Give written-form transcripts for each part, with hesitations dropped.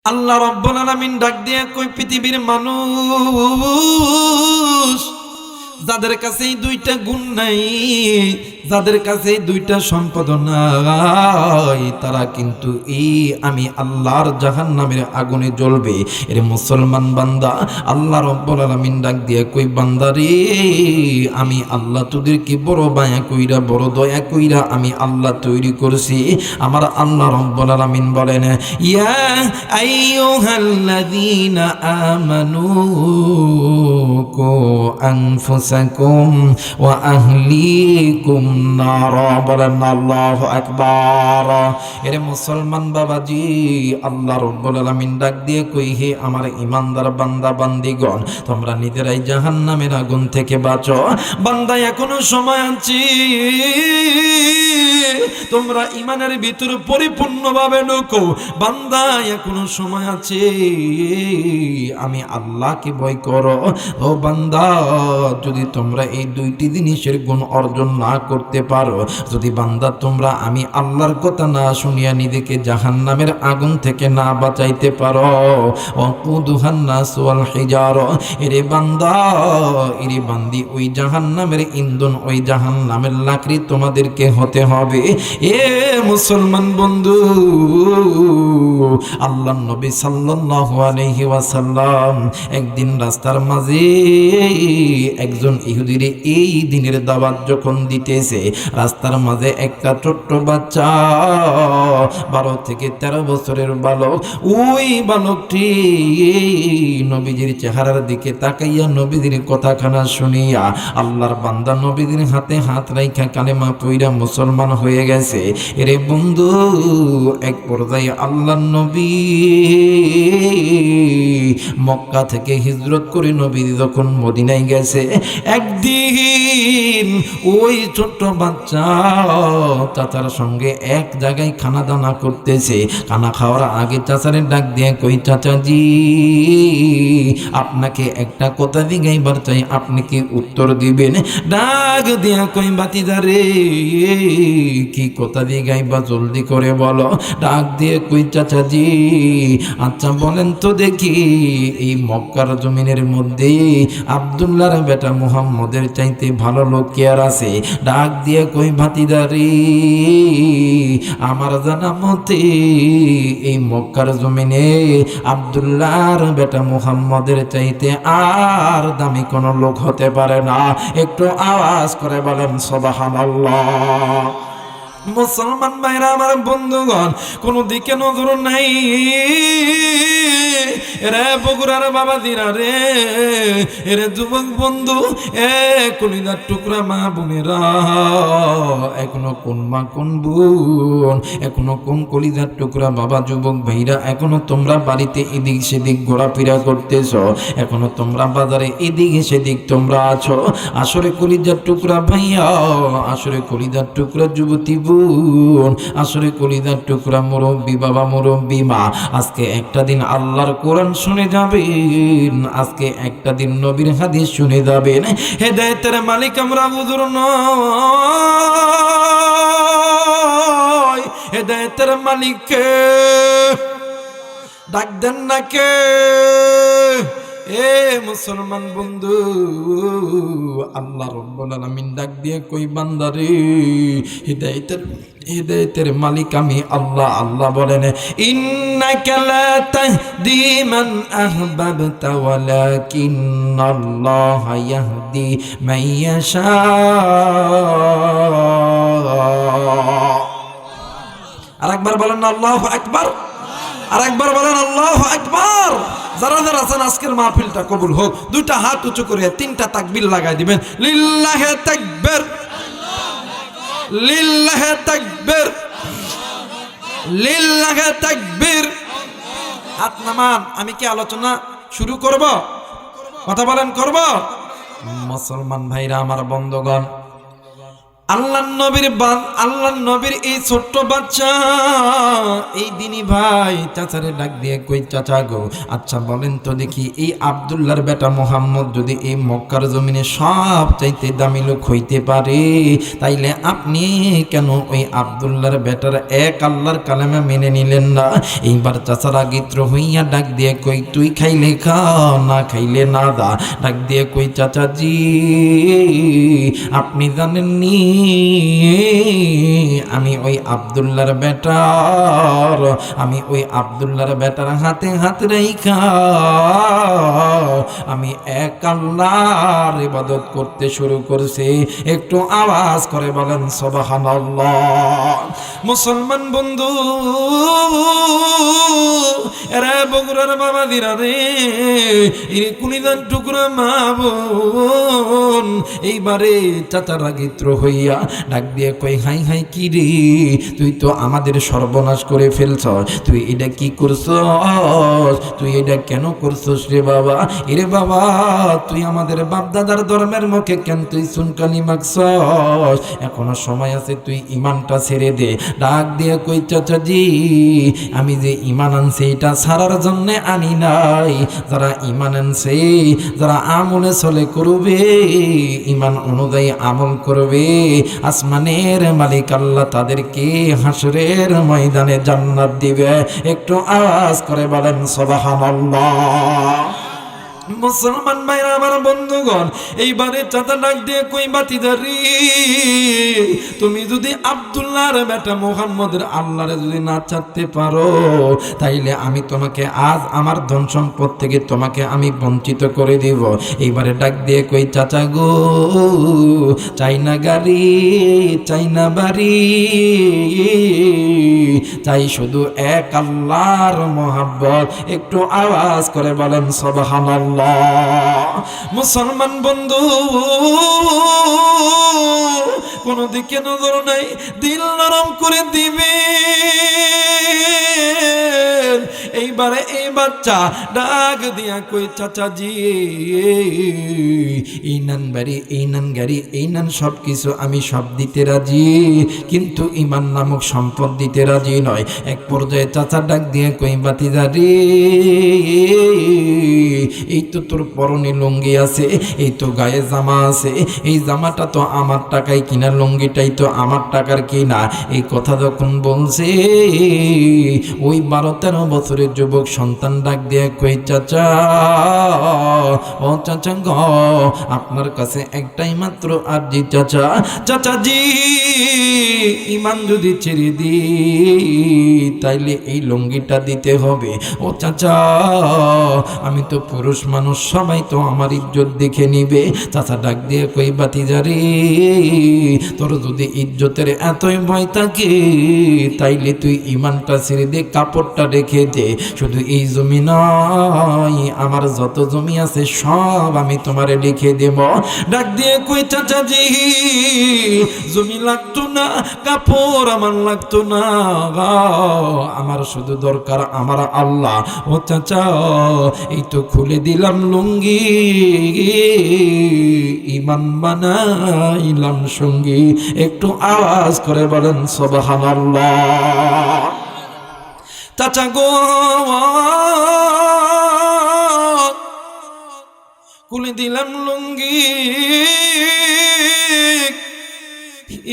আল্লাহ রাব্বুল আলামিন ডাক দিয়ে কই পৃথিবীর মানুষ যাদের কাছে এই দুইটা গুণ নাই, যাদের কাছে এই দুইটা সম্পদ নাই, তারা কিন্তু এই আমি আল্লাহর জাহান্নামের আগুনে জ্বলবে। এর মুসলমান বান্দা, আল্লাহ রাব্বুল আলামিন ডাক দিয়ে কই বান্দা রে, আমি আল্লাহ তোদেরকে বড় মায়া কইরা বড় দয়া কইরা আমি আল্লাহ তৈরি করছি। আমার আল্লাহ রাব্বুল আলামিন বলেন, ইয়া আইয়ুহাল্লাযীনা আমানু কু আনফুসাকুম ওয়া আহলিকুম নারা। বলেন আল্লাহু আকবার। এরে মুসলমান বাবাজি, আল্লাহ রাব্বুল আলামিন ডাক দিয়ে কই, হে আমার ঈমানদার বান্দা বান্দিগণ, তোমরা নিজেরাই জাহান্নামের আগুন থেকে বাঁচো। বান্দা এখনো সময় আছে, তোমরা ঈমানের ভিতরে পরিপূর্ণভাবে ঢুকো। বান্দা এখনো সময় আছে, আমি আল্লাহকে ভয় করো। ও বান্দা, যদি তোমরা এই দুইটি জিনিসের গুণ অর্জন না করতে পারো, যদি বান্দা তোমরা আমি আল্লাহর কথা না শুনিয়া নিজেকে জাহান্নামের আগুন থেকে না বাঁচাইতে পারো, ওয়াকুদুহান নাস ওয়াল হিজার, এরে বান্দা এরে বান্দি, ওই জাহান্নামের ইন্ধন, ওই জাহান্নামের লাকড়ি তোমাদেরকে হতে হবে। এ মুসলমান বন্ধু, আল্লাহ নবী সাল্লাল্লাহু আলাইহি ওয়াসাল্লাম একদিন রাস্তার মাঝে একজন ইহুদিরে এই দিনের দাওয়াত যখন দিতেছে, রাস্তার মাঝে একটা ছোট্ট বাচ্চা 12 থেকে 13 বছরের বালক, ওই বালকটি নবীজির চেহারার দিকে তাকাইয়া নবীজির কথাখানা শুনিয়া আল্লাহর বান্দা নবীজির হাতে হাত রাইখা কালেমা পইরা মুসলমান হয়ে গেছে। এরে বন্ধু, এক পর্যায়ে আল্লাহর নবী মক্কা থেকে হিজরত করে নবী যখন মদিনায় গেছে, একদিন ওই ছোট্ট বাচ্চা চাচার সঙ্গে এক জায়গায় খানা দানা করতেছে। খানা খাওয়ার আগে চাচারে ডাক দিয়ে কই, চাচাজি আপনাকে একটা কথা জিজ্ঞাইবার চাই, আপনি কি উত্তর দিবেন? ডাক দিয়া কই, বাতিজারে কি কথা জিজ্ঞাইবা, জলদি করে বলো। ডাক দিয়ে কই, চাচাজি আচ্ছা বলেন তো দেখি, এই মক্কার জমিনের মধ্যে আব্দুল্লাহর বেটা মুহাম্মদের চাইতে ভালো লোক কে আর আছে? ডাক দিয়ে কই, ভাতিদারি আমার জানা মতে এই মক্কার জমিনে আব্দুল্লাহর বেটা মুহাম্মদের চাইতে আর দামি কোনো লোক হতে পারে না। একটু আওয়াজ করে বলেন সুবহানাল্লাহ। মুসলমান ভাইরা আমার বন্ধুগণ, কোন দিকে নজর নাই রে বগুড়ার বাবা দিরা রে, এরে যুবক বন্ধু, কলিজার টুকরা মা বোনেরা, এখনো কোন মা কোন বোন, এখনো কোন কলিজার টুকরা বাবা যুবক ভাইরা, এখনো তোমরা বাড়িতে এদিক সেদিক ঘোরাফেরা করতেছ, এখনো তোমরা বাজারে এদিক সেদিক তোমরা আছো। আসলে কলিজার টুকরা ভাইয়া, আসলে কলিজার টুকরা যুবতী বোন, আসলে কলিজার টুকরা মুরব্বী বাবা মুরব্বী মা, আজকে একটা দিন আল্লাহর কোরআন শুনে যাবেন, আজকে একটা দিন নবীর হাদিস শুনে যাবেন। হেদায়েতের মালিক আমরা হুজুর নয়, হেদায়েতের মালিককে ডাক দেন না কে? এ মুসলমান বন্ধু, আল্লাহ রাব্বুল আলামিন ডাক দিয়ে কই, বান্দারে হিদায়াতের মালিক আমি আল্লাহ। আল্লাহ বলেন, ইন্নাকা লা তাহদি মান আহবাবতা ওয়ালাকিন্নাল্লাহা ইয়াহদি মান ইয়াশা। আরেকবার বলেন আল্লাহু আকবার, আরেকবার বলেন আল্লাহু আকবার। যারা যারা আছেন আজকের মাহফিলটা কবুল হোক, দুইটা হাত উঁচু করে 3টা তাকবীর লাগাই দিবেন। লিল্লাহি তাকবীর, লিল্লাহি তাকবীর, লিল্লাহি তাকবীর। হাত নামান। আমি কি আলোচনা শুরু করব? কথা বলেন, করব? মুসলমান ভাইরা আমার বন্ধুগণ, আল্লাহর নবীর এই ছোট্ট বাচ্চা এই দিনই ভাই চাচারে ডাক দিয়ে কই, চাচা গো আচ্ছা বলেন তো দেখি, এই আব্দুল্লাহর বেটা মোহাম্মদ যদি এই মক্কার জমিনে সব চাইতে দামি লোক হইতে পারে, তাইলে আপনি কেন ওই আব্দুল্লাহর বেটার এক আল্লাহর কালেমা মেনে নিলেন না? এইবার চাচারা গিত্র হইয়া ডাক দিয়ে কই, তুই খাইলে খা, না খাইলে না দা। ডাক দিয়ে কই, চাচাজি আপনি জানেননি আমি ওই আব্দুল্লাহর বেটার হাতে হাত রেখা আমি এক আল্লাহর ইবাদত করতে শুরু করছি। একটু আওয়াজ করে বলেন সুবহানাল্লাহ। মুসলমান বন্ধু এরা বগুড়ার বাবা দিরা রে, এর কুলিদার টুকরা মা বোন, এইবারে চাচারা গিত্র হইয়া ডাক দিয়ে কই, হাই হাই কি রে, তুই তো আমাদের সর্বনাশ করে ফেলছ, তুই এটা কি করছস, তুই এটা কেন করছস রে বাবা? এরে বাবা তুই আমাদের বাপ দাদার ধর্মের মুখে কেন তুই সুনকালি মাখছস? এখনো সময় আছে, তুই ইমানটা ছেড়ে দে। ডাক দিয়ে কই, চাচাজি আমি যে ইমান আনছি এটা ছাড়ার জন্য আনি নাই। যারা ইমান আনছে, যারা আমলে চলে করবে, ইমান অনুযায়ী আমল করবে, আসমানের মালিক আল্লাহ তাদেরকে হাসরের ময়দানে জান্নাত দিবে। একটু আওয়াজ করে বলেন সুবহানাল্লাহ। মুসলমান ভাইরা আমার বন্ধুগণ, এইবারে চাচা ডাক দিয়ে কই, বাতিদারি তুমি যদি আব্দুল্লাহর বেটা মুহাম্মদের আল্লাহরে যদি না চাইতে পারো, তাইলে আমি তোমাকে আজ আমার ধন সম্পদ থেকে তোমাকে আমি বঞ্চিত করে দিব। এইবারে ডাক দিয়ে কই, চাচা গো চাই না গাড়ি, চাই না বাড়ি, চাই শুধু এক আল্লাহর মোহাব্বত। একটু আওয়াজ করে বলেন সুবহানাল্লাহ। মুসলমান বন্ধু কোন দিকে নজর নাই, দিল নরম করে দিবে। এইবারে এই বাচ্চা ডাক দিয়া কই, চাচাজি এই নান বাড়ি, এই নান গাড়ি, এই নান সব কিছু আমি সব দিতে রাজি, কিন্তু ইমান নামক সম্পদ দিতে রাজি নয়। এক পর্যায়ে চাচা ডাক দিয়ে কই, বাতিজারি এই তো তোর পরনে লুঙ্গি আছে, এই তো গায়ে জামা আছে, এই জামাটা তো আমার টাকায় কিনা, লুঙ্গিটাই তো আমার টাকার কিনা। এই কথা যখন বলছে, ওই 12-13 বছরের যুবক সন্তান ডাক দিয়ে কই, চাচা ও চাচা গ আপনার কাছে একটাই মাত্র আরজি চাচা, চাচাজি ইমান যদি ছেড়ে দি তাইলে এই লুঙ্গিটা দিতে হবে। ও চাচা আমি তো পুরুষ মানুষ, সবাই তো আমার ইজ্জত দেখে নিবে। চাচা ডাক দিয়ে কই, বাতিজারে তোর যদি ইজ্জতের এতই ভয় থাকে, তাইলে তুই ইমানটা ছেড়ে দে, কাপড়টা রেখে দে। শুধু এই জমি নয়, আমার যত জমি আছে সব আমি তোমারে লিখে দেব। ডাক দিয়ে কই, চাচাজি জমি লাগতো না, কাপড় আমার লাগতো না, আমার শুধু দরকার আমার আল্লাহ। ও চাচা এই তো খুলে দিলাম লুঙ্গি, ইমান বানাইলাম সঙ্গী। একটু আওয়াজ করে বলেন সুবহানাল্লাহ। চাচা গো খুলে দিলাম লুঙ্গি,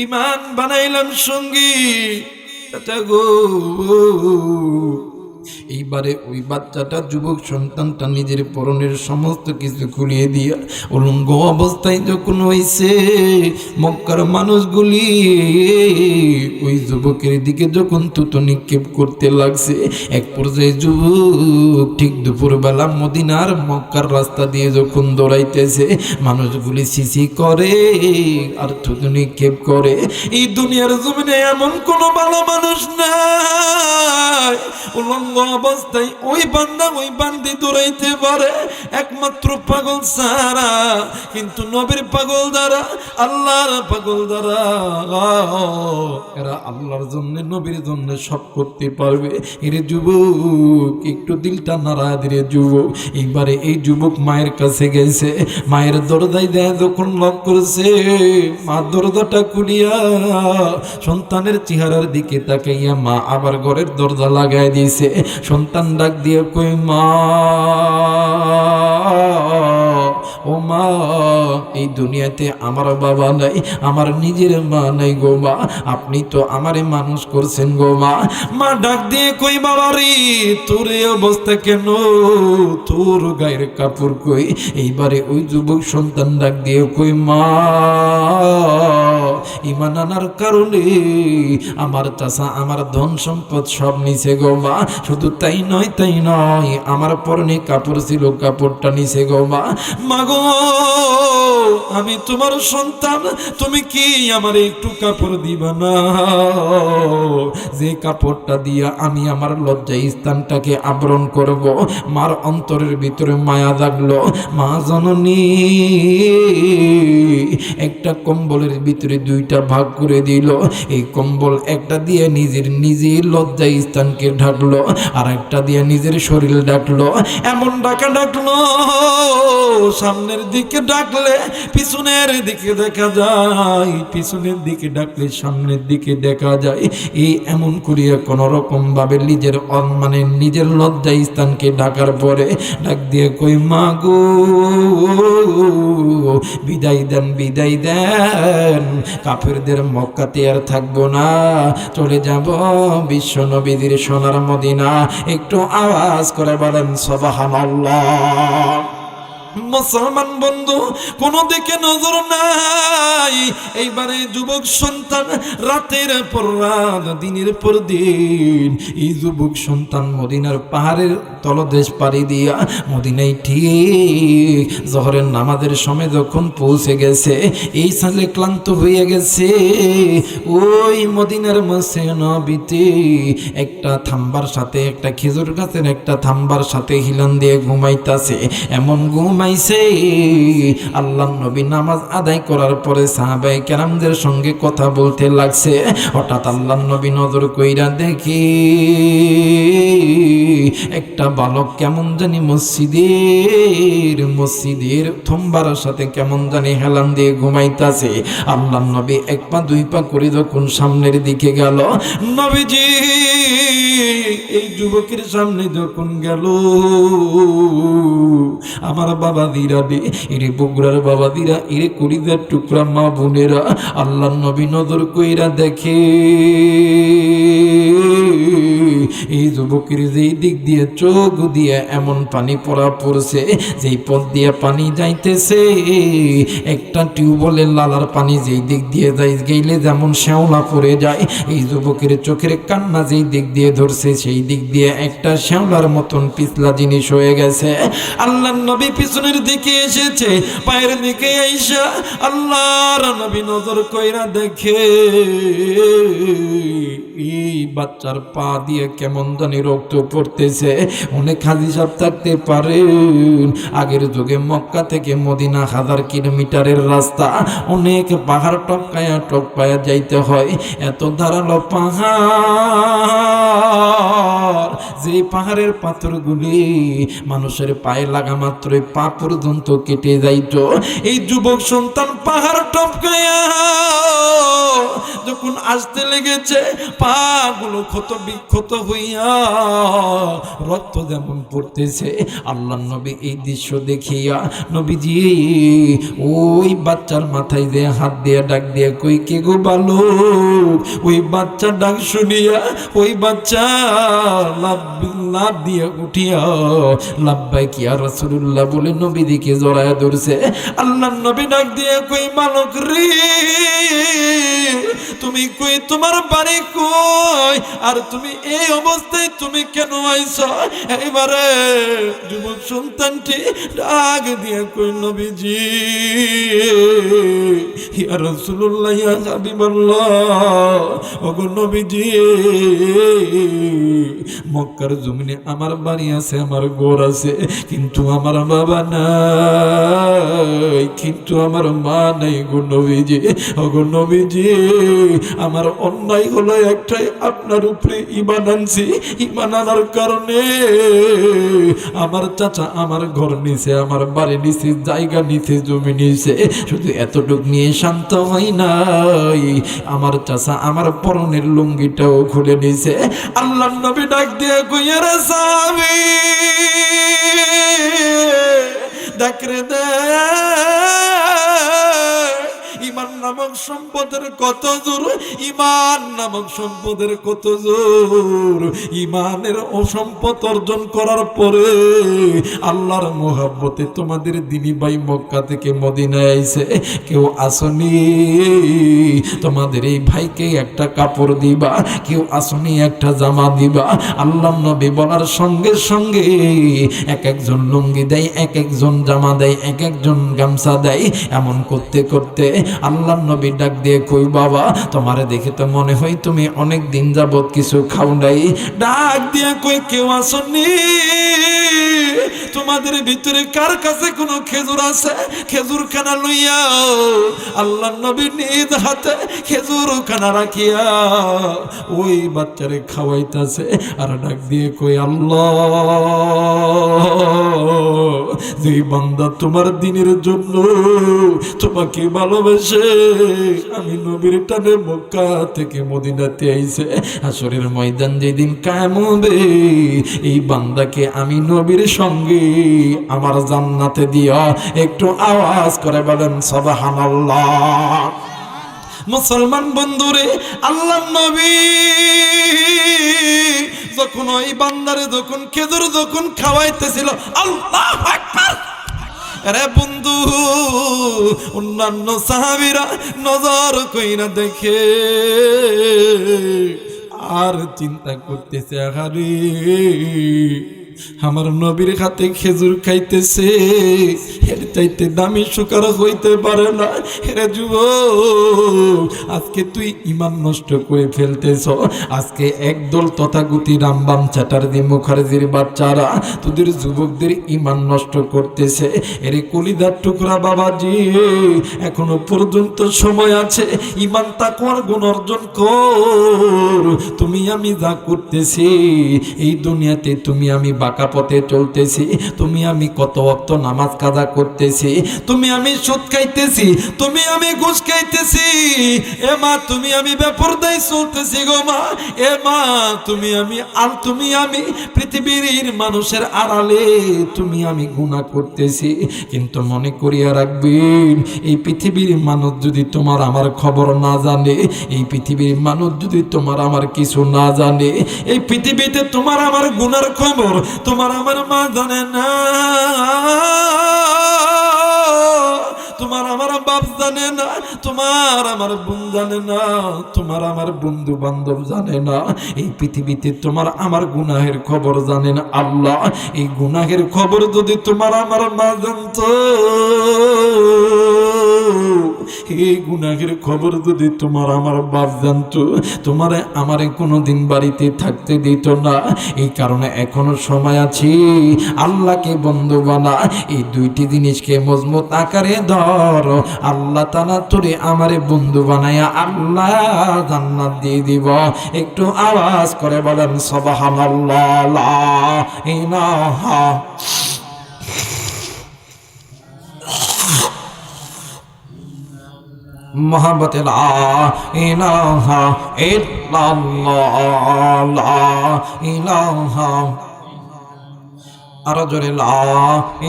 ইমান বানাইলাম সঙ্গী। চাচা গো এইবারে ওই বাচ্চাটা, যুবক সন্তানটা নিজের পরনের সমস্ত কিছু খুলিয়ে দিয়া উলঙ্গ অবস্থায় যখন হইছে, মক্কার মানুষগুলি ওই যুবকের দিকে যখন তুতো নিক্ষেপ করতে লাগছে, এক পর্যায়ে যুবক ঠিক দুপুরবেলা মদিনার মক্কার রাস্তা দিয়ে যখন দৌড়াইতেছে, মানুষগুলি সিসি করে আর তুতো নিক্ষেপ করে। এই দুনিয়ার জমিনে এমন কোনো ভালো মানুষ নাই, উলঙ্গ অবস্থায় ওই বান্দা ওই বান্দি দৌড়াইতে পারে একমাত্র পাগল ছাড়া, কিন্তু নবীর পাগল দ্বারা, আল্লাহর পাগল দ্বারা এরা আল্লাহর জন্য নবীর জন্য সব করতে পারবে। এরে যুবক একটু দিলটা নাড়া দিরে যুবক। এইবারে এই যুবক মায়ের কাছে গেছে, মায়ের দরজায় দেয় যখন লক করছে, মা দরজাটা খুলিয়া সন্তানের চেহারার দিকে তাকাইয়া মা আবার ঘরের দরজা লাগাই দিয়েছে। সন্তান ডাক দিয়ে কই মা, ও মা, এই দুনিয়াতে আমার বাবা নাই, আমার নিজের মা নাই গো মা, আপনি তো আমারে মানুষ করছেন গো মা। মা ডাক দিয়ে কই বাবা রে, তোর এই অবস্থা কেন, তোর গায়ের কাপড় কই? এইবারে ওই যুবক সন্তান ডাক দিয়ে কই মা, ঈমান আনার কারণে আমার চাচা আমার ধন সম্পদ সব নিছে গো মা। শুধু তাই নয়, আমার পরনে কাপড় ছিল, কাপড়টা নিছে গো মা। মাগো, আমি তোমার সন্তান, তুমি কি আমার একটু কাপড় দিবা না? যে কাপড়টা দিয়া আমি আমার লজ্জা স্থানটাকে আবরণ করব। মার অন্তরের ভিতরে মায়া জাগলো। মা জননী একটা কম্বলের ভিতরে দুইটা ভাগ করে দিল। এই কম্বল একটা দিয়ে নিজের লজ্জা স্থানকে ঢাকলো, আর একটা দিয়ে নিজের শরীর ডাকলো। এমন ডাকলো, সামনের দিকে ডাকলে পিছনের দিকে দেখা যায়, পিছনের দিকে ডাকলে সামনের দিকে দেখা যায়। এই এমন করিয়া কোন রকম ভাবে নিজের লজ্জা স্থানকে ঢাকার পরে ডাক দিয়ে কই মা গো, বিদায় দেন, কাফেরদের মক্কাতে আর থাকবো না, চলে যাব বিশ্ব নবীদের সোনার মদিনা। একটু আওয়াজ করে বলেন সুবহানাল্লাহ। মুসলমান বন্ধু, কোন দিকে নজর নাই। এইবারে যুবক সন্তান রাতের পর রাত, দিনের পর দিন এই যুবক সন্তান মদিনার পাহাড়ের তলদেশ পাড়ি দিয়া মদিনায় ঠিক জোহরের নামাজের সময় যখন পৌঁছে গেছে, এই সালে ক্লান্ত হয়ে গেছে। ওই মদিনার মসজিদে নববীতে একটা থাম্বার সাথে, একটা খেজুর গাছের একটা থাম্বার সাথে হিলান দিয়ে ঘুমাইতাছে। এমন ঘুমাইছে, আল্লাহ নবী নামাজ আদায় করার পরে সাহাবায়ে কেরামদের সঙ্গে কথা বলতে লাগছে। হঠাৎ আল্লাহ নবী নজর কইরা দেখি একটা বালক কেমন জানি মসজিদের থাম্বার সাথে কেমন জানি হেলান দিয়ে ঘুমাইতাছে। আল্লাহ নবী এক পা দুই পা করে যখন সামনের দিকে গেল, নবীজি এই যুবকের সামনে যখন গেল, আমার বাবা দিরা রে, এরে বগুড়ার বাবা দিরা, এরে কলিজার টুকরা মা বোনেরা, আল্লাহ নবী নজর কইরা দেখে এই যুবকের যেই দিক দিয়ে চোখ দিয়ে এমন পানি পড়ছে, যেই পথ দিয়ে পানি যাইতেছে, একটা টিউবওয়েলের লালার পানি যেই দিক দিয়ে গেলে যেমন শ্যাওলা পড়ে যায়, এই যুবকের চোখের কান্না যেই দিক দিয়ে ধরছে, সেই দিক দিয়ে একটা শ্যাওলার মতন পিছলা জিনিস হয়ে গেছে। আল্লাহ নবী পিছনের দিকে এসেছে, পায়ের দিকে আইসা আল্লাহর নবী নজর কইরা দেখে এই বাচ্চার পা দিয়ে কেমন জানি রক্ত পড়তেছে। অনেক হাজি সাহেব থাকতে পারেন, আগের যুগে মক্কা থেকে মদিনা 1000 কিলোমিটারের রাস্তা, অনেক পাহাড় টপকায়া যাইতে হয়। এত ধারালো পাহাড়, যে পাহাড়ের পাথরগুলি মানুষের পায়ে লাগা মাত্রই পা পর্যন্ত কেটে যাইত। এই যুবক সন্তান পাহাড় টপকায়া যখন আসতে লেগেছে, পা গুলো ক্ষত বিক্ষত হইয়া রক্ত যেমন পড়তেছে। আল্লাহ নবী এই দৃশ্য দেখিয়া নবীজি ওই বাচ্চার মাথায় দিয়ে হাত দিয়ে ডাক দিয়ে কই কে গো বালক। ওই বাচ্চা ডাক শুনিয়া ওই বাচ্চা লাভ দিয়ে উঠিয়া লাব্বাইক ইয়া রাসূলুল্লাহ বলে নবী দিকে জড়ায়া ধরছে। আল্লাহ নবী ডাক দিয়ে কই বালক রে, তুমি কই, তোমার বাড়ি কই, আর তুমি এই অবস্থায় তুমি কেন আইছো? এবারে যুবক সন্তানটি ডাক দিয়ে কই নবীজি ইয়া রাসূলুল্লাহ ইয়া হাবিবাল্লাহ, ওগো নবীজি মক্কার জমিনে আমার বাড়ি আছে, আমার ঘর আছে, কিন্তু আমার বাবা নাই, কিন্তু আমার মা নাই গো নবীজি। ও গো নবীজি, আমার অন্যায় হলো একটাই, আপনার উপরে ঈমান আনছি, ঈমান আনার কারণে আমার চাচা আমার ঘর নিছে, আমার বাড়ি নিছে, জায়গা নিছে, জমি নিছে, শুধু এতটুক নিয়ে শান্ত হই নাই, আমার চাচা আমার পরনের লুঙ্গিটাও খুলে নিছে। আল্লাহর নবী ডাক দিয়ে কইয়া রে সাহাবী, দেখ রে ঈমান নামক সম্পদের কত জোর, ঈমান নামক সম্পদের কত জোর। ঈমানের সম্পদ অর্জন করার পরে আল্লাহর মোহাব্বতে তোমাদের দিনী ভাই মক্কা থেকে মদিনায় আইছে, কেউ আসনি তোমাদের এই ভাইকে একটা কাপড় দিবা, কেউ আসনি একটা জামা দিবা। আল্লাহর নবী বলার সঙ্গে সঙ্গে এক একজন লুঙ্গি দেয়, এক একজন জামা দেয়, এক একজন গামছা দেয়। এমন করতে করতে আল্লাহর নবী ডাক দিয়ে কই, বাবা তোমারে দেখে তো মনে হয় তুমি অনেক দিন যাবত কিছু খাও নাই। ডাক দিয়ে কই, কেউ আসনি তোমাদের ভিতরে কার কাছে কোনো খেজুর আছে? খেজুর খানা লইয়া আল্লাহর নবী নিজ হাতে খেজুর খানা রাখিয়া ওই বাচ্চারে খাওয়াইতাছে। আর ডাক দিয়ে কই, আল্লাহ, যে বান্দা তোমার দিনের জন্য তোমাকে ভালোবেসে আমি নবীর টানে মক্কা থেকে মদিনাতে আইছে, হাসরের ময়দান যেদিন কায়েম হবে, এই বান্দাকে আমি নবীর সঙ্গে আমার জান্নাতে দিয়া। একটু আওয়াজ করে বলেন সুবহানাল্লাহ। মুসলমান বন্ধুরে, আল্লাহর নবী যখন ওই বান্দারে যখন খেজুর যখন খাওয়াইতেছিল, আল্লাহু আকবার, আরে বন্ধু, অন্যান্য সাহাবীরা নজর কইরা দেখে আর চিন্তা করতেছে, আরে আমার নবীর হাতে খেজুর খাইতেছে, এর চাইতে দামি সুকার হইতে পারে না। হেরে যুবক, আজকে তুই ঈমান নষ্ট করে ফেলতেছ। আজকে একদল তথাগতি রামবাম চ্যাটার্জি মুখার্জির বাচ্চারা তোদের যুবকদের ঈমান নষ্ট করতেছে। এরে কলিদার টুকরা বাবাজি, এখনো পর্যন্ত সময় আছে, ঈমান তাকওয়ার গুণ অর্জন কর। তুমি আমি যা করতেছি এই দুনিয়াতে, তুমি আমি বাঁকা পথে চলতেছি, তুমি আমি কত ওয়াক্ত নামাজ কাজা করতেছি, তুমি আমি সুদ খাইতেছি, তুমি আমি ঘুষ খাইতেছি, এ মা তুমি আমি বেপরদায় চলতেছি গো মা, এ মা তুমি আমি পৃথিবীর মানুষের আড়ালে তুমি আমি গুনাহ করতেছি। কিন্তু মনে করিয়া রাখবেন, এই পৃথিবীর মানুষ যদি তোমার আমার খবর না জানে, এই পৃথিবীর মানুষ যদি তোমার আমার কিছু না জানে, এই পৃথিবীতে তোমার আমার গুনার খবর তোমার আমার মা জানে না, তোমার আমার বাপ জানে না, তোমার আমার বোন জানে না, তোমার আমার বন্ধু বান্ধব জানে না, এই পৃথিবীতে তোমার আমার গুনাহের খবর জানেন আল্লাহ। এই গুনাহের খবর যদি তোমার আমার মা জানতো, এই গুনাহের খবর যদি তোমার আমার বাপ জানতো, তোমারে আমারে কোনোদিন বাড়িতে থাকতে দিত না। এই কারণে এখনো সময় আছে, আল্লাহকে বন্ধু বানা, এই দুইটি জিনিসকে মজবুত আকারে ধর, আল্লাহ তাআলা তোরে আমারে বন্ধু বানায়া আল্লাহ জান্নাত দিয়ে দিব। একটু আওয়াজ করে বলেন সুবহানাল্লাহ, লা ইলাহা মোহাম্মতে লা ইলাহা ইল্লাল্লাহ, লা ইলাহা, আরো জোরে লা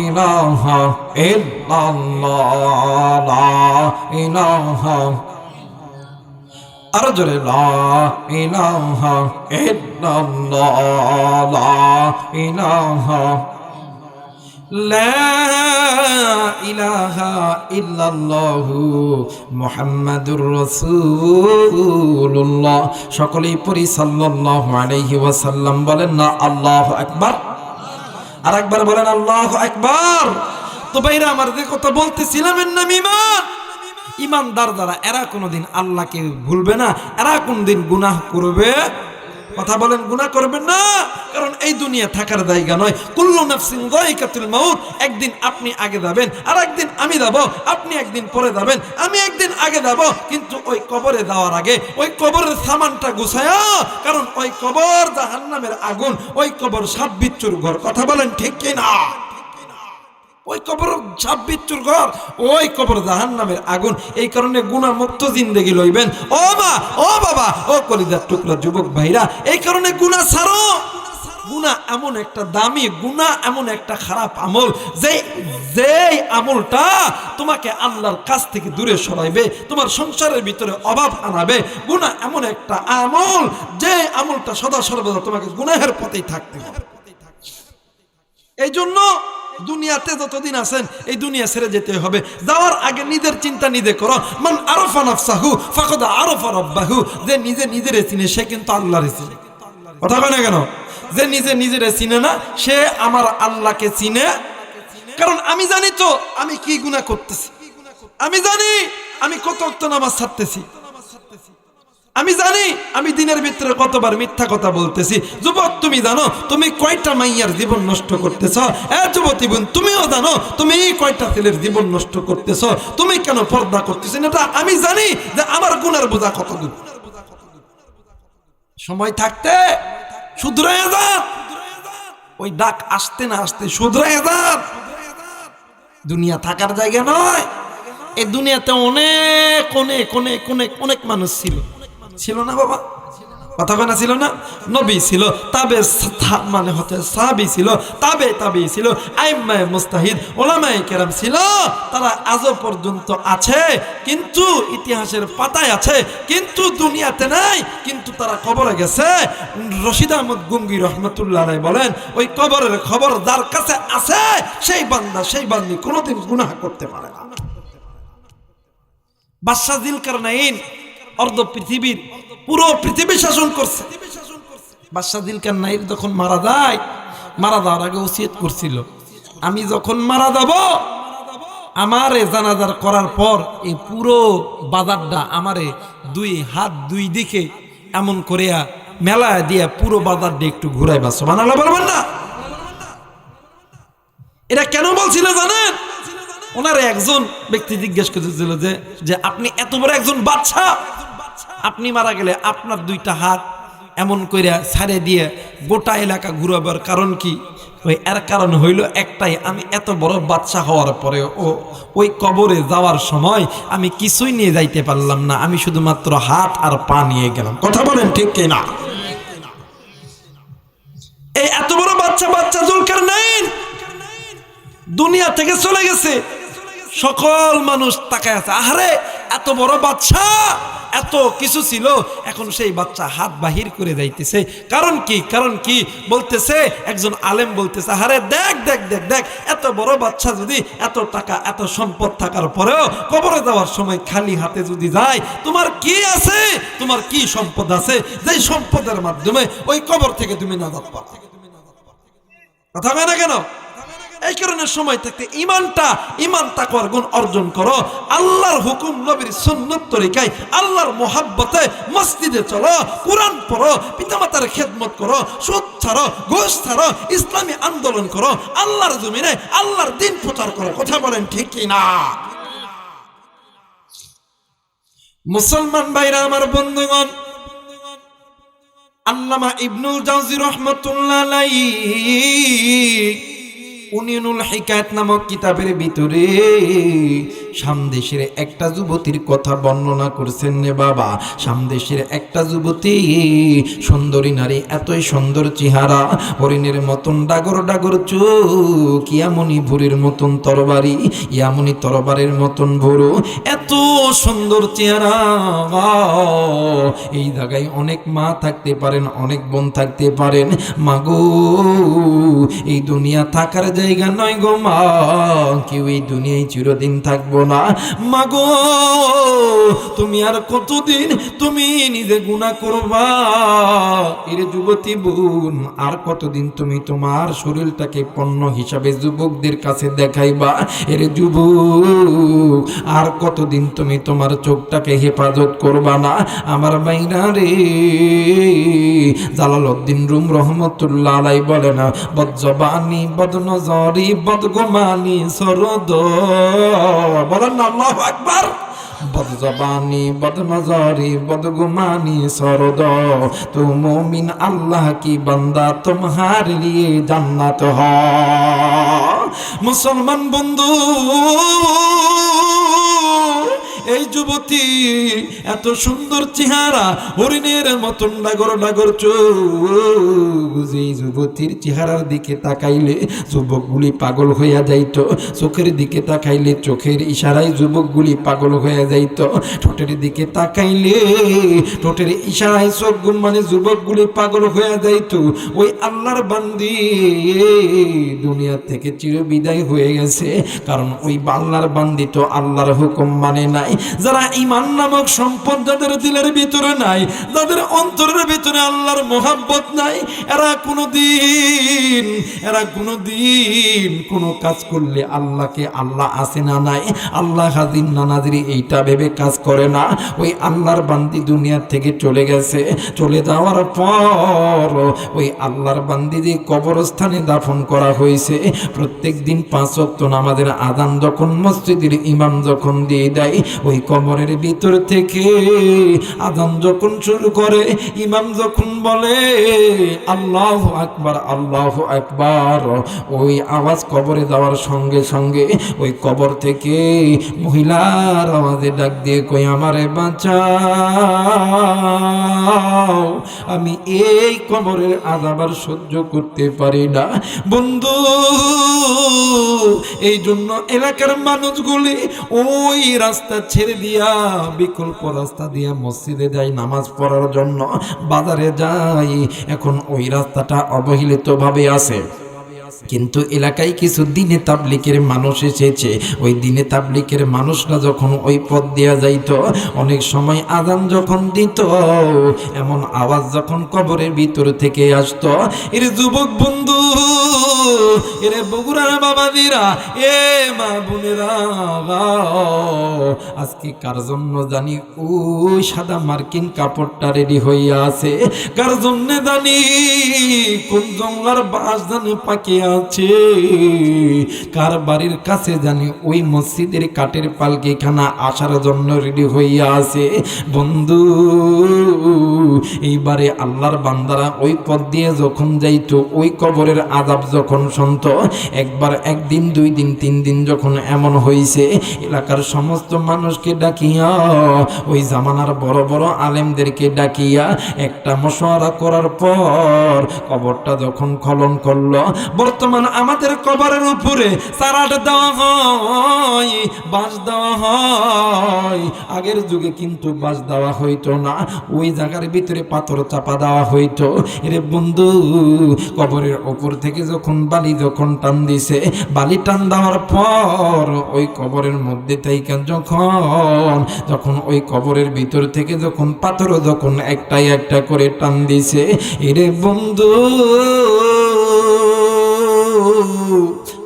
ইলাহা ইল্লাল্লাহ, লা ইলাহা, আরো জোরে লা ইলাহা ইল্লাল্লাহ, লা ইলাহা, লা ইলাহা ইল্লাল্লাহু মুহাম্মাদুর রাসূলুল্লাহ। সকলেই পড়ি সাল্লাল্লাহু আলাইহি ওয়াসাল্লাম। বলেন না আল্লাহু আকবার? আর একবার বলেন আল্লাহু আকবার। তো ভাইরা, আমার যে কথা বলতেছিলাম, এর নাম ঈমান। ইমানদার যারা, এরা কোনোদিন আল্লাহকে ভুলবে না, এরা কোনদিন গুনাহ করবে। কথা বলেন, গুনাহ করবেন না, কারণ এই দুনিয়া থাকার জায়গা নয়। কুল্লু নাফসিন যায়কাতুল মাউত, একদিন আপনি আগে যাবেন, আর একদিন আমি যাব, আপনি একদিন পরে যাবেন, আমি একদিন আগে যাব। কিন্তু ওই কবরে যাওয়ার আগে ওই কবরের সামানটা গুছায়া, কারণ ওই কবর জাহান্নামের আগুন, ওই কবর সাপ বিচ্ছুর ঘর। কথা বলেন ঠিক কিনা? ওই কবর সাপ বিচ্ছুর ঘর, ওই কবর জাহান্নামের আগুন। এই কারণে গুনাহ মুক্ত জিন্দেগি লইবেন। ও মা, ও বাবা, ও কলিজার টুকরা যুবক ভাইরা, এই কারণে গুনাহ ছাড়ো। গুনাহ এমন একটা দামি, গুনাহ এমন একটা খারাপ আমল, যে আমলটা তোমাকে আল্লাহর কাছ থেকে দূরে সরাইবে, তোমার সংসারের ভিতরে অভাব আনাবে। গুনাহ এমন একটা আমল, যে আমলটা সদা সর্বদা তোমাকে গুনাহের পথেই থাকতে হবে। এই জন্য দুনিয়াতে যতদিন আছেন, এই দুনিয়া ছেড়ে যেতে হবে। যাওয়ার আগে নিজের চিন্তা নিজে করো। মান আরাফা নাফসাহু ফাকাদ আরাফা রাব্বাহু, যে নিজে নিজেরে চিনে সে কিন্তু আল্লাহরে চিনে। কথা বলে না কেন? যে নিজে নিজেরে চিনে না, সে আমার আল্লাহকে চিনে। কারণ আমি জানি তো আমি কি গুনাহ করতেছি, আমি জানি আমি কত ওয়াক্ত নামাজ ছাড়তেছি, আমি জানি আমি দিনের ভিতরে কতবার মিথ্যা কথা বলতেছি। যুবক, তুমি জানো তুমি কয়টা মাইয়ার জীবন নষ্ট করতেছ? যুবতী বোন, তুমিও জানো তুমি কয়টা ছেলের জীবন নষ্ট করতেছ। তুমি কেন পর্দা করতেছ? এটা আমি জানি যে আমার গুনার বোঝা কত দূর। সময় থাকতে শুধরাইয়া যান, ওই ডাক আসতে না আসতে শুধরাইয়া যান। দুনিয়া থাকার জায়গা নয়। এই দুনিয়াতে অনেক অনেক অনেক অনেক অনেক মানুষ ছিল না বাবা? কথা কেনা ছিল না? নবী ছিল, তাবে মানে হতে সাহাবী ছিল, তাবে ছিল, আইম্মায়ে মুস্তাহিদ উলামায়ে কেরাম ছিল। তারা আজও পর্যন্ত আছে, কিন্তু ইতিহাসের পাতায় আছে, কিন্তু দুনিয়াতে নাই। কিন্তু তারা কবরে গেছে। রশিদ আহমদ গঙ্গি রহমতুল্লাহ আলাইহি বলেন, ওই কবরের খবর যার কাছে আছে, সেই বান্দা সেই বান্দি কোনোদিন গুনাহ করতে পারে না। বাদশা যিলকারনাইন অর্ধ পৃথিবীর, পুরো পৃথিবী শাসন করছে। বাদশা যিলকারনাইন যখন মারা যায়, মারা যাওয়ার আগে ওসিয়ত করছিল, আমি যখন মারা যাব, আমারে জানাজার করার পর এই পুরো বাজারটা আমারে দুই হাত দুই দিকে এমন করিয়া মেলা দিয়া পুরো বাজারটা একটু ঘুরাইবা। সুবহানাল্লাহ বলবেন না? এটা কেন বলছিল জানেন? ওনারে একজন ব্যক্তি জিজ্ঞেস করেছিল যে আপনি এত বড় একজন বাদশা, আপনি মারা গেলে আপনার দুইটা হাত এমন কইরা ছাড়ে দিয়ে গোটা এলাকা ঘুরাবার কারণ কি? এর কারণ হইল একটাই, আমি এত বড় বাদশা হওয়ার পরে ওই কবরে যাওয়ার সময় আমি কিছুই নিয়ে যাইতে পারলাম না, আমি শুধুমাত্র হাত আর পা নিয়ে গেলাম। কথা বলেন ঠিক কিনা? এই এত বড় বাদশা যুলকারনাইন দুনিয়া থেকে চলে গেছে। সকল মানুষ তাকায় আছে, আহারে এত বড় বাদশা, এত কিছু ছিল, এখন সেই বাচ্চা হাত বাহির করে যাইতেছে। কারণ কি? কারণ কি বলতেছে? একজন আলেম বলতেছে, আহারে দেখ দেখ দেখ দেখ, এত বড় বাচ্চা যদি এত টাকা এত সম্পদ থাকার পরেও কবরে যাওয়ার সময় খালি হাতে যদি যায়, তোমার কি আছে? তোমার কি সম্পদ আছে যেই সম্পদের মাধ্যমে ওই কবর থেকে তুমি নাজাত পাবে? কথা বলে না কেন? এই কারণে সময় থাকতে ইমান তাকওয়ার গুণ অর্জন করো। আল্লাহর হুকুম, নবীর সুন্নাত তরিকায়, আল্লাহর মোহাব্বতে মসজিদে চলো, কোরআন পড়ো, পিতামাতার খেদমত করো, সুদ ছাড়ো, ঘুষ ছাড়ো, ইসলামী আন্দোলন করো, আল্লাহর জমিনে আল্লাহর দ্বীন প্রচার করো। কথা বলেন ঠিক কি না? মুসলমান ভাইরা আমার, বন্ধুগণ, আল্লামা ইবনুল জাওজি রাহমাতুল্লাহ আলাইহি উনিউনুল হিকায়াত নামক কিতাবের ভিতরে সামদেশের একটা যুবতীর কথা বর্ণনা করছেন রে বাবা। সামদেশের একটা যুবতী, সুন্দরী নারী, এতই সুন্দর চেহারা, হরিণের মতন ডাগর ডাগর চোখ, ইয়ামনি ভুরির মতন তরবারি, ইয়ামনি তরবারের মতন ভুরু, এত সুন্দর চেহারা। এই জায়গায় অনেক মা থাকতে পারেন, অনেক বোন থাকতে পারেন। মাগো, এই দুনিয়া থাকার জায়গা নয় গো মা, কেউ এই দুনিয়ায় চিরদিন থাকবো না। মা গো তুমি আর কতদিন তুমি নিজে গুনাহ করবা? এর যুবতী বোন, আর কতদিন তুমি তোমার শরীরটাকে পণ্য হিসাবে যুবকদের কাছে দেখাইবা? এর যুবক, আর কতদিন তুমি তোমার চোখটাকে হেফাজত করবা না? আমার বাইরা রে, জালালউদ্দিন রুম রহমতুল্লাহ আলাইহি বলেন, বদজবানি বদনজরি বদগুমানি সরদ, বলেন না আল্লাহু আকবার। बदज़बानी बदनज़री बदगुमानी सरद, तो मोमिन अल्लाह की बंदा तुम्हारे लिए जन्नत है। मुसलमान बंधु, এই যুবতী এত সুন্দর চেহারা, হরিণের মতন ডাগর ডাগর চোখ, যে যুবতীর চেহারার দিকে তাকাইলে যুবকগুলি পাগল হইয়া যাইত, চোখের দিকে তাকাইলে চোখের ইশারায় যুবকগুলি পাগল হইয়া যাইত, ঠোঁটের দিকে তাকাইলে ঠোঁটের ইশারায় চোখ মানে যুবকগুলি পাগল হইয়া যাইত। ওই আল্লাহর বান্দি দুনিয়া থেকে চির বিদায় হয়ে গেছে, কারণ ওই আল্লাহর বান্দি তো আল্লাহর হুকুম মানে নাই। যারা ঈমান নামক সম্পদ যাদের দিলের ভিতরে নাই, যাদের অন্তরের ভিতরে আল্লাহর মোহাব্বত নাই, এরা কোনোদিন কোনো কাজ করলে আল্লাহকে আল্লাহ আছে না নাই, আল্লাহ হাজির না নাজির এইটা ভেবে কাজ করে না। ওই আল্লাহর বান্দি দুনিয়া থেকে চলে গেছে, চলে যাওয়ার পর ওই আল্লাহর বান্দি যে কবরস্থানে দাফন করা হয়েছে, প্রত্যেক দিন 5 ওয়াক্ত নামাজের আযান যখন মসজিদের ইমাম যখন দিয়ে দেয়, ওই কবরের ভিতর থেকে আযান যখন শুরু করে, ইমাম যখন বলে আল্লাহু আকবার আল্লাহু আকবার, ওই আওয়াজ কবরে যাওয়ার সঙ্গে সঙ্গে ওই কবর থেকে মহিলার আওয়াজে ডাক দিয়ে কই, আমারে বাঁচাও, আমি এই কবরের আযাব আর সহ্য করতে পারি না। বন্ধু, এই জন্য এলাকার মানুষগুলি ওই রাস্তা ছেড়ে দিয়া বিকল্প রাস্তা দিয়া মসজিদে যায় নামাজ পড়ার জন্য, বাজারে যায়। এখন ওই রাস্তাটা অবহেলিত ভাবে আছে, কিন্তু এলাকায় কিছু দিনে তাবলিগের মানুষ এসেছে। ওই দিনে তাবলিগের মানুষরা যখন ওই পথ দিয়া যাইত, অনেক সময় আযান যখন দিত, এমন আওয়াজ যখন কবরের ভিতর থেকে আসতো, এর যুবক বন্ধু, এর বগুড়ার বাবাজিরা, এ মা বোনেরা, আজকে কার জন্য জানি ওই সাদা মার্কিন কাপড়টা রেডি হইয়া আছে? কার জন্য জানি কোন জঙ্গলার বাঁশ জানি পাকে আছে? কার বাড়ির কাছে জানি ওই মসজিদের কাঠের পালকিখানা আসার জন্য রেডি হইয়া আছে? বন্ধু, এইবারে আল্লাহর বান্দারা ওই পথ দিয়ে যখন যাইতো, ওই কবরের আযাব যখন শুনতো, একবার, একদিন, 2 দিন, 3 দিন যখন এমন হইছে, এলাকার সমস্ত মানুষকে ডাকিয়া, ওই জামানার বড় বড় আলেমদেরকে ডাকিয়া একটা মশওয়ারা করার পর কবরটা যখন খনন করলো, বর্তমান আমাদের কবরের উপরে চারাট দেওয়া হয়, বাঁশ দেওয়া হয়। আগের যুগে কিন্তু বাঁশ দেওয়া হইতো না, ওই জায়গার ভিতরে পাথর চাপা দেওয়া হইতো। এরে বন্ধু, কবরের উপর থেকে যখন বালি যখন টান দিছে, বালি টান দেওয়ার পর ওই কবরের মধ্যে থেকে যখন ওই কবরের ভিতর থেকে যখন পাথর যখন একটাই একটা করে টান দিছে, এরে বন্ধু,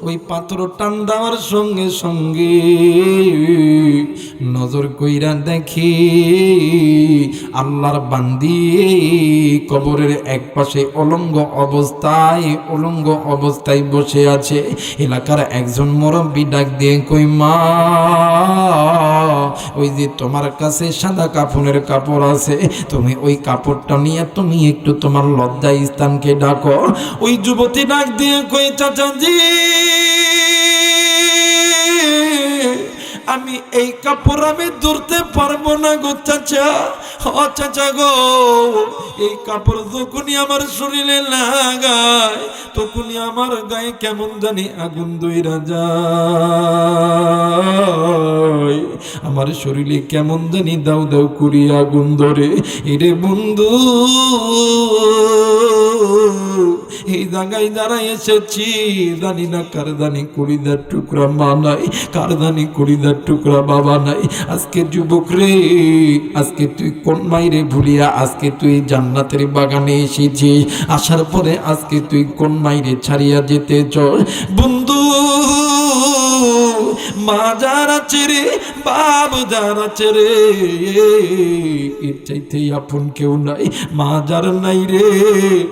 ওই পাথর টান দেওয়ার সঙ্গে সঙ্গে নজর কইরা দেখি আল্লাহর বান্দি কবরের এক পাশে অলঙ্গ অবস্থায় বসে আছে। এলাকার একজন মুরব্বি ডাক দিয়ে কই, মা, ওই যে তোমার কাছে সাদা কাফনের কাপড় আছে, তুমি ওই কাপড়টা নিয়ে তুমি একটু তোমার লজ্জা স্থানকে ডাকো। ওই যুবতী ডাক দিয়ে কই, চাচাজি, আমি এই কাপড় আমি ধরতে পারবো না গো চাচা। ও চাচা গো, এই কাপড় যখনই আমার শরীরে লাগায়, তখনই আমার গায়ে কেমন জানি আগুন দইরা যায়, আমার শরীরে কেমন জানি দাউ দাউ করি আগুন ধরে। এরে বন্ধু, এই জায়গায় যারা এসেছি জানি না কার জানি কলিজার টুকরা মা নাই, কার জানি কলিজার টুকরা বাবা নাই। আজকে যুবক রে, আজকে তুই কোন মাইরে ভুলিয়া আজকে তুই জান্নাতের বাগানে এসেছিস, আসার পরে আজকে তুই কোন মাইরে ছাড়িয়া যেতে চল। বন্ধু মা যারা ছেড়ে বাপ যারা ছেড়ে এর চাইতে আপন কেউ নাই। মা যার নাই রে,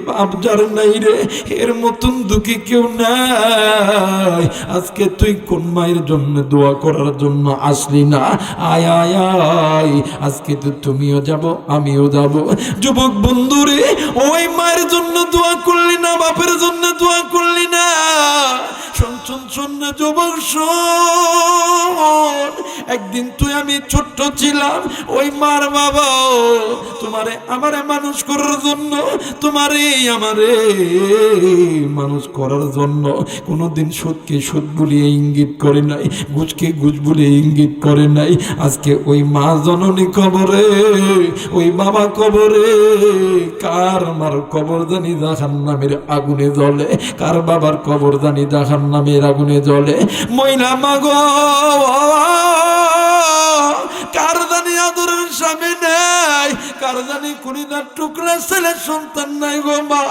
বাপ যার নাই রে, এর মতন দুঃখী কেউ নাই। আজকে তুই কোন মায়ের জন্য দোয়া করার জন্য আসলি না? আয় আয় আয়, আজকে তো তুমিও যাব আমিও যাব। যুবক বন্ধু রে, ওই মায়ের জন্য দোয়া করলি না, বাপের জন্য দোয়া করলি না। শোন শোন শোন না যুবক শোন, একদিন তুই আমি ছোট্ট ছিলাম, ওই মার বাবা তোমারে আমারে মানুষ করার জন্য, তোমারে আমারে মানুষ করার জন্য কোনোদিন সুদকে সুদ বলিয়ে ইঙ্গিত করে নাই, ঘুষকে ঘুষ বলিয়ে ইঙ্গিত করে নাই। আজকে ওই মা জননী কবরে, ওই বাবা কবরে, কার মার কবর জানি জাহান্নামের আগুনে জ্বলে, কার বাবার কবর জানি জাহান্নামের আগুনে জ্বলে। ময়না মাগো, কার জানি আদরের স্বামী নাই, কার জানি কলিজার টুকরা ছেলে সন্তান নাই গো মা,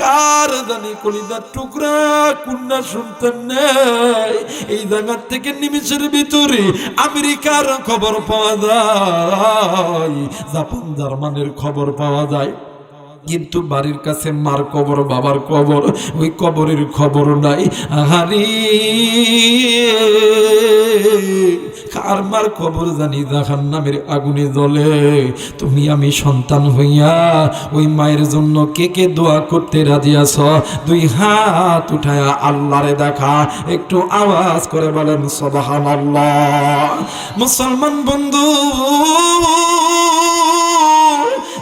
কার জানি কলিজার টুকরা কন্যা সন্তান নেই। এই জায়গার থেকে নিমিষের ভিতরে আমেরিকার খবর পাওয়া যায়, জাপান জার্মানের খবর পাওয়া যায়, কিন্তু বাড়ির কাছে মার কবর বাবার কবর, ওই কবরের খবর নাই। আহারি কার মার কবর জানি জাহান্নামের আগুনে জ্বলে। তুমি আমি সন্তান হইয়া ওই মায়ের জন্য কে কে দোয়া করতে রাজি আছো? দুই হাত উঠায়া আল্লাহরে দেখা, একটু আওয়াজ করে বলেন সুবহানাল্লাহ। মুসলমান বন্ধু,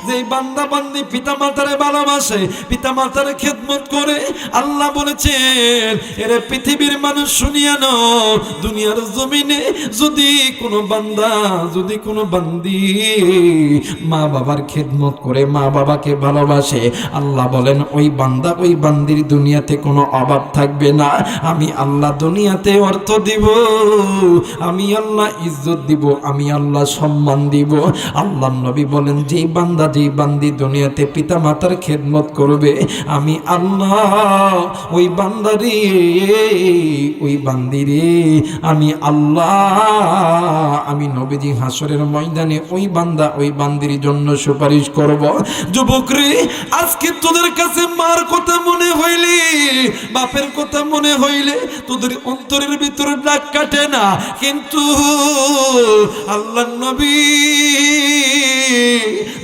যে বান্দা বান্দি পিতা মাতারে ভালোবাসে, পিতা মাতারে খেদমত করে, আল্লাহ বলেছেন এরে পৃথিবীর মানুষ শুনিয়া নাও, দুনিয়ার জমিনে যদি কোনো বান্দা, যদি কোনো বান্দি মা বাবার খেদমত করে, মা বাবাকে ভালোবাসে, আল্লাহ বলেন ওই বান্দা ওই বান্দির দুনিয়াতে কোনো অভাব থাকবে না। আমি আল্লাহ দুনিয়াতে অর্থ দিব, আমি আল্লাহ ইজ্জত দিব, আমি আল্লাহ সম্মান দিব। আল্লাহ নবী বলেন যেই বান্দা যেই বান্দি দুনিয়াতে পিতা মাতার খেদমত করবে, আমি আল্লাহ ওই বান্দারে, ওই বান্দিরে আমি আল্লাহ, আমি নবীজি হাসরের ময়দানে ওই বান্দা ওই বান্দির জন্য সুপারিশ করব। যুবক রে, আজকে তোদের কাছে মার কথা মনে হইলে, বাপের কথা মনে হইলে তোদের অন্তরের ভিতরে ডাক কাটে না, কিন্তু আল্লাহ নবী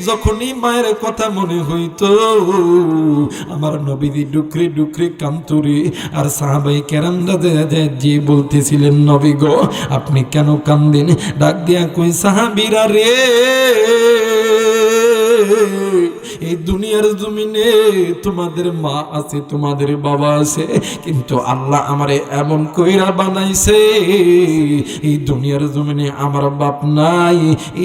যখনই মায়ের কথা মনে হইতো, আমার নবীজি ডুকরে ডুকরে কামতুরি। আর সাহাবাই কেরামরা যে বলতেছিলেন নবী গো আপনি কেন কান্দেন? ডাক দিয়া কই সাহাবীরা রে, এই দুনিয়ার জমিনে তোমাদের মা আছে, তোমাদের বাবা আছে, কিন্তু আল্লাহ আমারে এমন কইরা বানাইছে, এই দুনিয়ার জমিনে আমার বাপ নাই,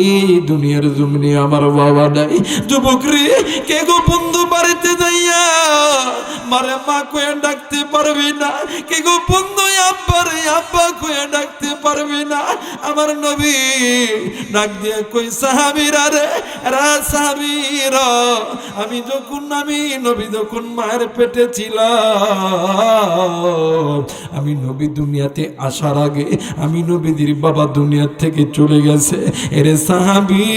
এই দুনিয়ার জমিনে আমার বাবা নাই। যুবক রে, কে গো বন্ধু বাড়িতে যাইয়া মারে মা কয়ে ডাকতে পারবি না? কে গো বন্ধু আব্বারে আব্বা কয়ে ডাকতে পারবি না? আমার নবী ডাক দিয়ে কই সাহাবীরা রে, রা সাহাবীরা, আমি নবী যখন মায়ের পেটে ছিলাম, আমি নবী দুনিয়াতে আসার আগে আমি নবীদের বাবা দুনিয়া থেকে চলে গেছে। এরে সাহাবী,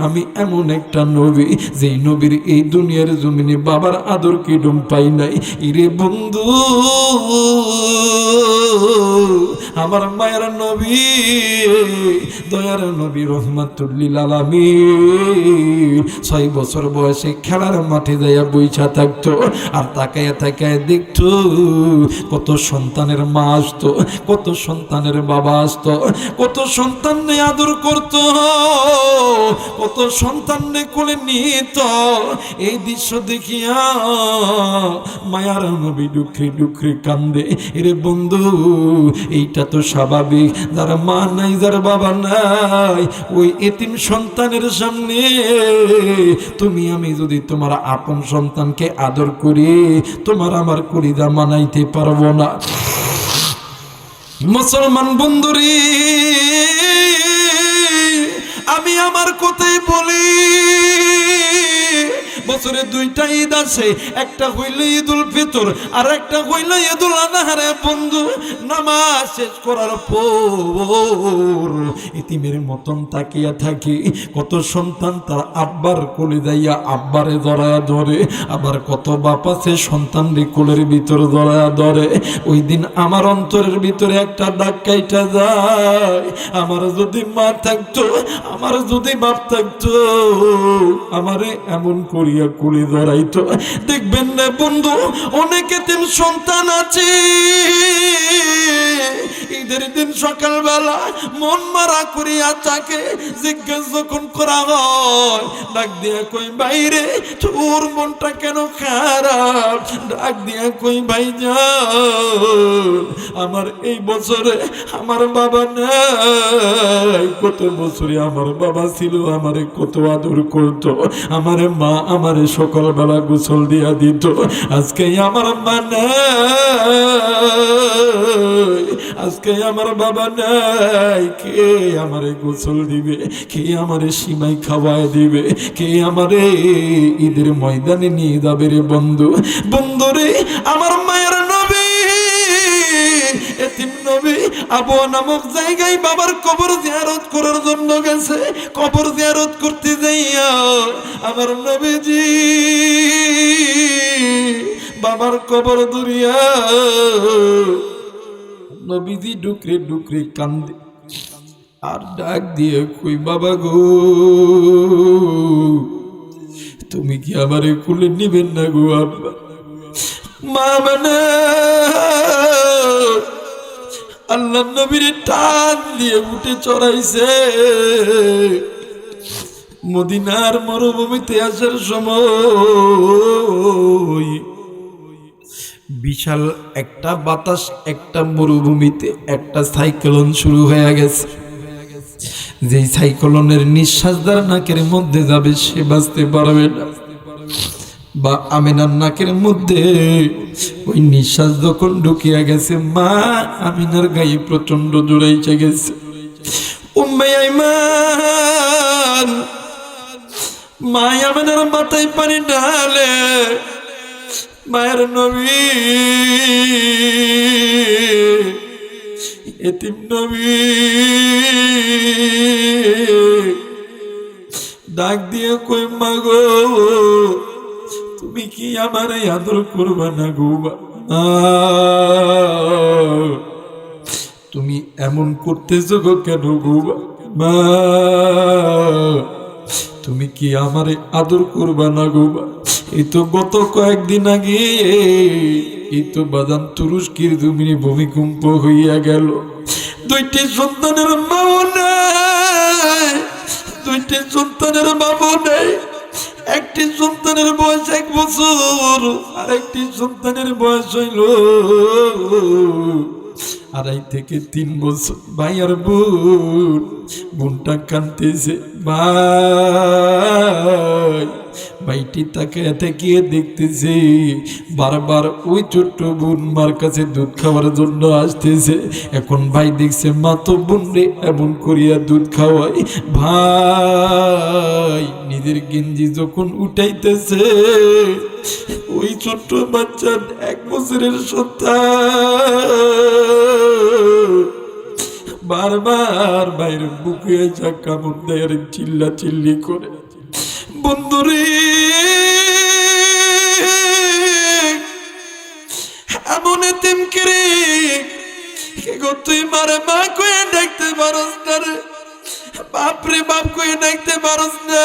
আমি এমন একটা নবী যে নবীর এই দুনিয়ার জমিনে বাবার আদর কিডুম পাই নাই। ইরে বন্ধু, আমার মায়ের নবী, দয়ার নবী রহমাতুল লিল আলামিন 6 বছর বয়সে খেলার মাঠে যাইয়া বইসা থাকতো, আর তাকায় তাকায় দেখতো কত সন্তানের মা আসতো, কত সন্তানের বাবা আসতো, কত সন্তানকে আদর করতো, কত সন্তানকে কোলে নিত। এই দৃশ্য দেখিয়া মায়ার নবী ডুকরি ডুকরি কান্দে। এরে বন্ধু, এইটা তো স্বাভাবিক। যার মা নাই, যার বাবা নাই, ওই এতিম সন্তানের সামনে তুমি আমি যদি তোমার আপন সন্তানকে আদর করি, তোমার আমার কলিজা মানাইতে পারবো না। মুসলমান বন্ধুরে, আমি আমার কথাই বলি, বছরে দুইটা ঈদ আছে, একটা হইল ঈদুল ফিতর আর একটা হইল ঈদুল আযহা। বন্ধু, নামাজ শেষ করার পর ইতিমের মতন তাকিয়া থাকি, কত সন্তান তার আব্বার কোলে যাইয়া আব্বারে জড়ায়া ধরে, আবার কত বাপ আছে সন্তানরে কোলের ভিতর জড়ায়া ধরে। ওই দিন আমার অন্তরের ভিতরে একটা ডাক কাইটা যায়, আমার যদি মা থাকতো, আমার যদি বাপ থাকতো, আমারে এমন করিয়া কুলি ধরাইতো। দেখবেন না বন্ধু, অনেক এতিম সন্তান আছে, ঈদের দিন সকালবেলা মন মারা করিয়া থাকে, জিজ্ঞেস যখন করা হয়, ডাক দিয়া কই বাইরে তোর মনটা কেন খারাপ, ডাক দিয়া কই ভাই যান, আমার এই বছরে আমার বাবা নাই, কত বছরে আমার বাবা ছিল, আমারে কত আদর করতো, আমারে মা আমারে সকালবেলা গোসল দিয়া দিত, আজকে আমার মা নাই, আজকে আমার বাবা নাই, কে আমারে গোসল দিবে, কে আমারে সিমাই খাওয়ায় দিবে, কে আমারে ঈদের ময়দানে নিয়ে যাবে রে বন্ধু। বন্ধুরে, আমার মায়ের নবী এতিম নবী আবওয়া নামক জায়গায় বাবার কবর জিয়ারত করার জন্য গেছে। কবর জিয়ারত করতে যাইয়া আমার নবীজি বাবার কবর দুরিয়া, নবীজি ডুকরে ডুকরে কান্দে আর ডাক দিয়ে কই বাবা গো, তুমি কি আমারে কুলে নিবেন না গো আব্বা? মা মানে আল্লাহ নবীর টান দিয়ে উঠে চড়াইছে। মদিনার মরুভূমিতে আসার সময় বিশাল একটা বাতাস, একটা মরুভূমিতে একটা সাইক্লোন শুরু হয়ে গেছে। যেই সাইক্লোনের নিঃশ্বাস দ্বারা নাকের মধ্যে যাবে সে বাঁচতে পারবে না, বা আমিনার নাকের মধ্যে ওই নিঃশ্বাস যখন ঢুকিয়া গেছে, মা আমিনার গায়ে প্রচন্ড জোরাইছে গেছে। উম্মে আইমান, মা আমিনার মাথায় পানি ঢালে, মায়ের নবী এতিম নবী ডাক দিয়ে কই মা গো, তুমি কি আমারে আদর করবা না গো? তুমি এমন করতেছো গো কেন গো মা? তুমি কি আমারে আদর করবা না গো? এই তো গত কয়েকদিন আগে এই তো বাদাম তুরস্কের জমিনে ভূমিকম্প হইয়া গেল। দুইটি সন্তানের মাও নাই, দুইটি সন্তানের বাবা নেই। একটি সন্তানের বয়স 1 বছর, আর একটি সন্তানের বয়স হইল 2.5 থেকে 3 বছর। ভাই আর বোন, বোনটা কাঁদতেছে, ভাই ভাইটি তাকে তাকিয়ে দেখতেছে, বারবার ওই ছোট্ট বোন মার কাছে দুধ খাওয়ার জন্য আসতেছে। এখন ভাই দেখছে মা তো বোন রে এমন করিয়া দুধ খাওয়াই। ভাই নিজের গেঞ্জি যখন উঠাইতেছে, ওই ছোট্ট বাচ্চা 1 বছরের সন্তান বারবার বাইরে বুকে যা কামড় দেয় আর চিল্লা চিল্লি করে। বন্ধুরে, এমন এতিম করে তুই মারে মা কয়ে ডাকতে পারস না রে, বাপরে বাপ কয়ে ডাকতে পারস না।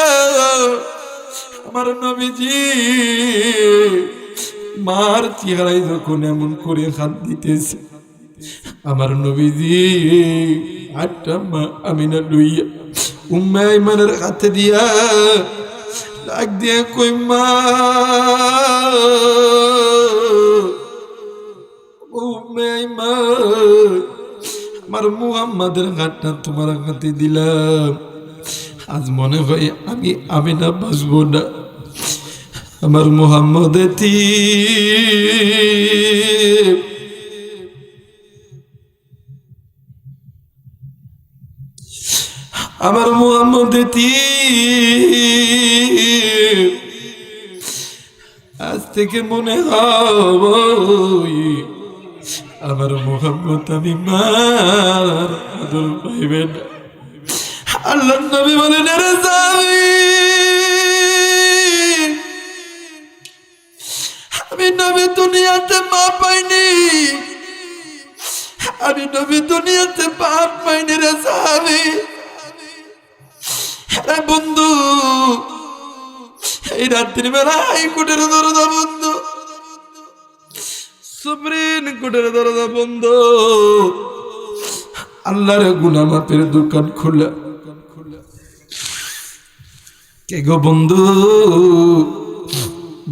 আমার নবীজি মার চেহারায় যখন এমন করে হাত দিতেছে, আমার নবীজি আটটা মা আমিনা লইয়া উম্মে আইমানের হাতে দিয়া ডাক দিয়া কই মা, উম্মে আইমান আমার মুহাম্মাদের হাতটা তোমার হাতে দিলাম। আজ মনে হয় আমি না বাঁচবো না। আমার মুহাম্মদের আমার মুহাম্মদের আজ থেকে মনে হয় আমার মুহাম্মদ আমি মার আদর পাইবেন। আল্লাহ নবী বলেন, রে যাবি আমি নবী দুনিয়াতে মা পাইনি, আমি নবী দুনিয়াতে বাপ পাইনি। রে যাবি বন্ধু, এই রাত্রি বেলা হাইকোর্টের দরজা বন্ধ, সুপ্রিম কোর্টের দরজা বন্ধ, আল্লাহর গুনাহ মাফের দোকান খোলা। কে গো বন্ধু,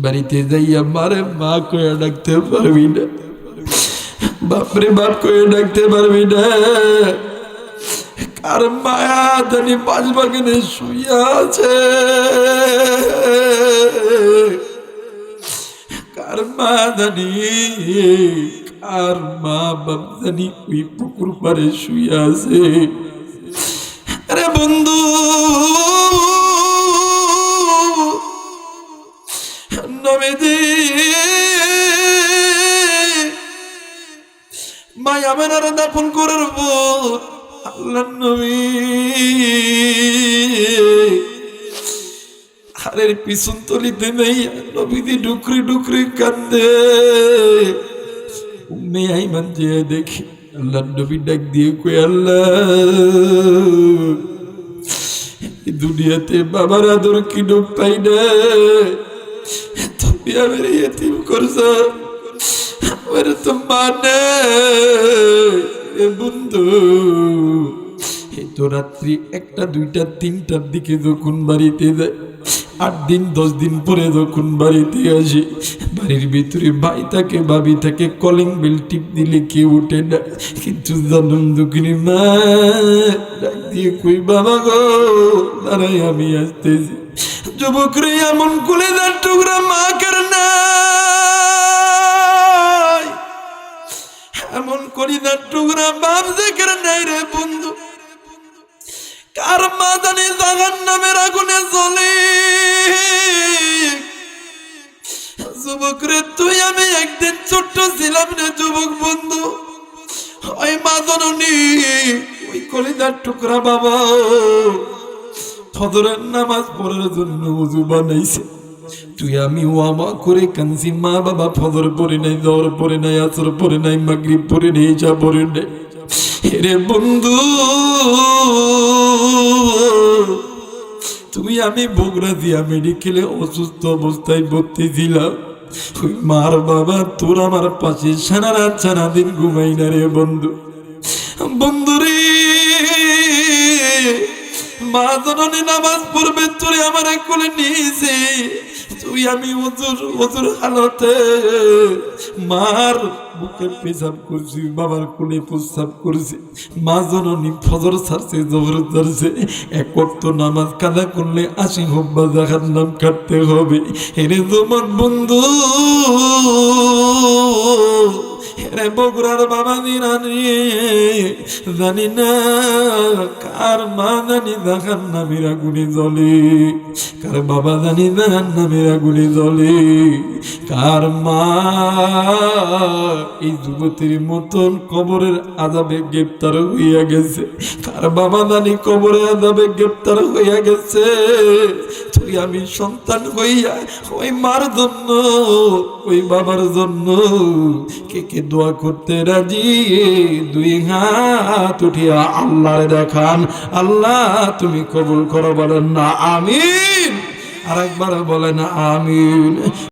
বাড়িতে যাইয়া মারে মা কয়ে ডাকতে পারবি না, বাপরে বাপ কয়ে ডাকতে পারবি না। কার মায়া জানি পাঁচ বাগানে শুয়ে আছে, কার মা জানি, কার মা বাপ জানি ওই পুকুর পারে শুয়ে আছে। আরে বন্ধু, নবীজি মাই আমার আর দাফন করার পর আল্লাহ নবী হারের পিছন তলিতে নেই, নবীজি ডুকরি ডুকরি কান্দে। উম্মে আইমান যে দেখি আল্লাহ নবী ডাক দিয়ে কই, আল্লাহ দুনিয়াতে বাবার আদর কি ডুব পাই না, তুমি আমার ইতিম করছো, আমার তো মানে বন্ধু। এই তো রাত্রি 1টা 2টা 3টার দিকে যখন বাড়িতে যায়, 8 দিন 10 দিন পরে যখন বাড়িতে আসি, বাড়ির ভিতরে ভাই থাকে ভাবি থাকে, কলিং বেল টিপ দিলে কেউ ওঠে না, কিন্তু জনম দুঃখিনী মা ডাক দিয়ে কই, বাবা গো দাঁড়াই আমি আসতেছি। যুবক রে এমন কলেজার টুকরা মা কার নাই, এমন কলিজার টুকরা বাপ যে কার নাই রে বন্ধু। কার মা জানি জাহান্নামের আগুনে জ্বলে। যুবক রে তুই আমি একদিন ছোট্ট ছিলাম রে যুবক বন্ধু, ওই মা জননী ওই কলিজার টুকরা বাবা ফজরের নামাজ পড়ার জন্য ওযু বানাইছে, তুই আমি ওয়ামা করে কানছি, মা বাবা ফজর পড়ে নাই, জোহর পড়ে নাই, আসর পড়ে নাই, মাগরিব পড়ে নাই, ইশা পড়ে নাই। রে বন্ধু, তুমি আমি বগুড়া দিয়া মেডিকেলে অসুস্থ অবস্থায় ভর্তি ছিলাম। ওই মার বাবা তোর আমার পাশে সারা রাত সারা দিন ঘুমাই না রে বন্ধু। বন্ধুরে মা জননী নামাজ পড়বে তোরে আমার কোলে নিয়েছে, তুই আমি ওজুর হালতে মার বুকে পেশাব করছি, বাবার কোলে প্রস্রাব করছি। মা জননী ফজর ছাড়ছে, জোহর ছাড়ছে, 1 ওয়াক্ত নামাজ কাদা করলে 80 হব্বা জাহান্নাম কাটতে হবে। এরে তোমার বন্ধু, এরে বগুড়ার বাবা জানি না কার মা জানি জাহান্নামের আগুনে জ্বলে, কার বাবা জানি জাহান্নামের আগুনে জ্বলে, কার মা এই যুবতীর মতন কবরের আযাবে গ্রেফতার হইয়া গেছে, কার বাবা জানি কবরের আযাবে গ্রেফতার হইয়া গেছে। তুই আমি সন্তান হইয়া ওই মার জন্য ওই বাবার জন্য কে কে দোয়া করতে রাজি? 2 হাত উঠিয়া আল্লাহরে দেখান, আল্লাহ তুমি কবুল করো, বলেন না আমিন। আরেকবার বলেন আমিন।